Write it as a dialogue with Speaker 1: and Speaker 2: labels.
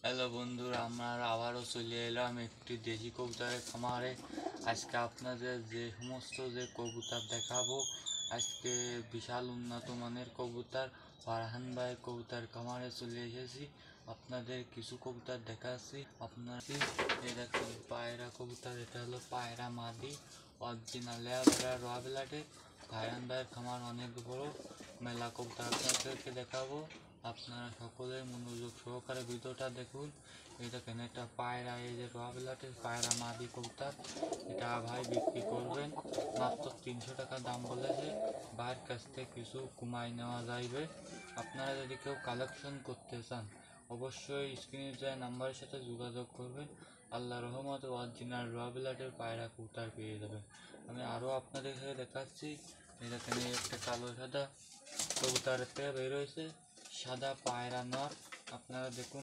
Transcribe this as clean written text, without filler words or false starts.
Speaker 1: Hello বন্ধুরা, আমরা আবারও চলে এলাম একটি দেশি কবুতরের খামারে। আজকে আপনাদের যে সমস্ত কবুতর দেখাবো, আজকে বিশাল উন্নত মানের কবুতর ফারহান ভাই কবুতর খামারে চলে এসেছি। আপনাদের কিছু কবুতর দেখাচ্ছি। আপনার এটা পায়রা কবুতর, এটা হলো পায়রা মাদি অরিজিনাল রয়্যালাটে। ফারহান ভাইয়ের খামার অনেক বড়, মেলা কবুতর আপনাদেরকে দেখাবো। আপনারা সকলে মনোযোগ সহকারে ভিডিওটা দেখুন। এই দেখেন, এটা পায়রা, এই যে রয়্যালাটের পায়রা মাদি কবুতর। এটা ভাই বিক্রি করবেন মাত্র 300 টাকা দাম বলেছে। ভাইয়ের কাছ থেকে কিছু কমাই নেওয়া যাইবে। আপনারা যদি কেউ কালেকশন করতে চান অবশ্যই স্ক্রিনে দেওয়া নাম্বারের সাথে যোগাযোগ করবেন। আল্লাহ রহমতে অরিজিনাল রয়্যালাটের পায়রা কবুতর পেয়ে যাবেন। আমি আরও আপনাদের সাথে দেখাচ্ছি। এই দেখেন, এই একটা কালো সাদা কবুতরের থেকে বের হয়েছে, সাদা পায়রা নর। আপনারা দেখুন।